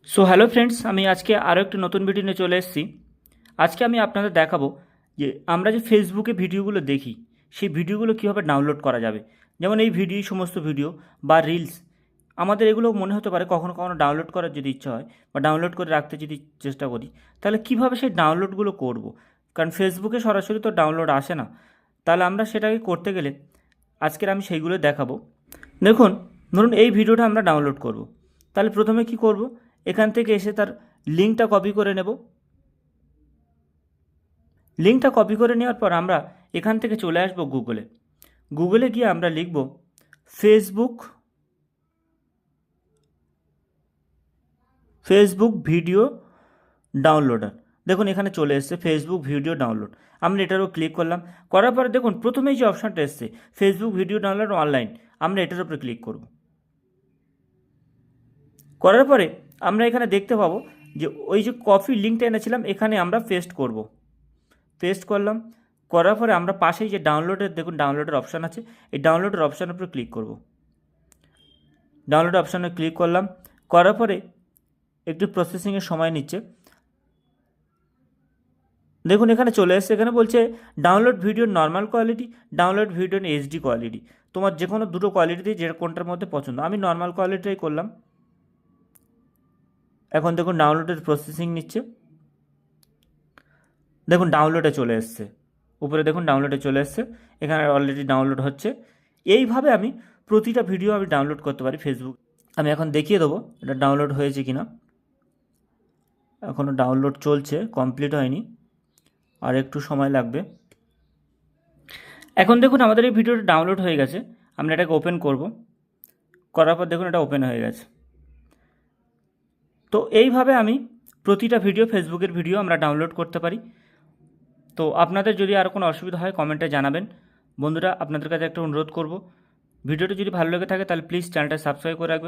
So hello friends, আমি আজকে আরও একটি নতুন ভিডিও নিয়ে চলে এসেছি। আজকে আমি আপনাদের দেখাবো যে আমরা যে ফেসবুকে ভিডিওগুলো দেখি সেই ভিডিওগুলো কীভাবে ডাউনলোড করা যাবে। যেমন এই ভিডিও, সমস্ত ভিডিও বা রিলস আমাদের এগুলো মনে হতে পারে কখনো কখনো ডাউনলোড করার যদি ইচ্ছা হয় বা ডাউনলোড করে রাখতে যদি চেষ্টা করি, তাহলে কীভাবে সেই ডাউনলোডগুলো করব। কারণ ফেসবুকে সরাসরি তো ডাউনলোড আসে না। তাহলে আমরা সেটাকে করতে গেলে আজকের আমি সেইগুলো দেখাবো। দেখুন, ধরুন এই ভিডিওটা আমরা ডাউনলোড করব। তাহলে প্রথমে কি করব, এখান থেকে এসে তার লিঙ্কটা কপি করে নেব। লিঙ্কটা কপি করে নেওয়ার পর আমরা এখান থেকে চলে আসব গুগলে। গুগলে গিয়ে আমরা লিখব ফেসবুক ভিডিও ডাউনলোডার। দেখুন এখানে চলে এসছে ফেসবুক ভিডিও ডাউনলোড। আমরা এটারও ক্লিক করলাম। করার পরে দেখুন প্রথমেই যে অপশানটা এসছে ফেসবুক ভিডিও ডাউনলোড অনলাইন, আমরা এটার উপরে ক্লিক করব। করার পরে আমরা এখানে দেখতে পাবো যে ওই যে কপি লিঙ্কটা এনেছিলাম এখানে আমরা পেস্ট করব। পেস্ট করলাম। করার পরে আমরা পাশেই যে ডাউনলোডের, দেখুন ডাউনলোডের অপশান আছে, এই ডাউনলোডের অপশানের উপরে ক্লিক করব। ডাউনলোড অপশানে ক্লিক করলাম। করার পরে একটু প্রসেসিংয়ের সময় নিচ্ছে। দেখুন এখানে চলে এসছে, এখানে বলছে download video normal quality, download video HD quality. তোমার যে কোনো দুটো কোয়ালিটি দিয়ে যেটা কোনটার মধ্যে পছন্দ। আমি নর্মাল কোয়ালিটিটাই করলাম। এখন দেখুন ডাউনলোডের প্রসেসিং নিচ্ছে। দেখুন ডাউনলোডে চলে এসছে, উপরে দেখুন ডাউনলোডে চলে এসছে, এখানে অলরেডি ডাউনলোড হচ্ছে। এইভাবে আমি প্রতিটা ভিডিও আমি ডাউনলোড করতে পারি ফেসবুক। আমি এখন দেখিয়ে দেবো এটা ডাউনলোড হয়েছে কি না। এখনও ডাউনলোড চলছে, কমপ্লিট হয়নি, আর একটু সময় লাগবে। এখন দেখুন আমাদের এই ভিডিওটা ডাউনলোড হয়ে গেছে। আমরা এটাকে ওপেন করব। করার পর দেখুন এটা ওপেন হয়ে গেছে। তো এইভাবে আমি প্রতিটা ভিডিও, ফেসবুকের ভিডিও আমরা ডাউনলোড করতে পারি। তো আপনাদের যদি আর কোনো অসুবিধা হয় কমেন্টে জানাবেন। বন্ধুরা, আপনাদের কাছে একটা অনুরোধ করব, ভিডিওটি যদি ভালো লেগে থাকে তাহলে প্লিজ চ্যানেলটা সাবস্ক্রাইব করে রাখবেন।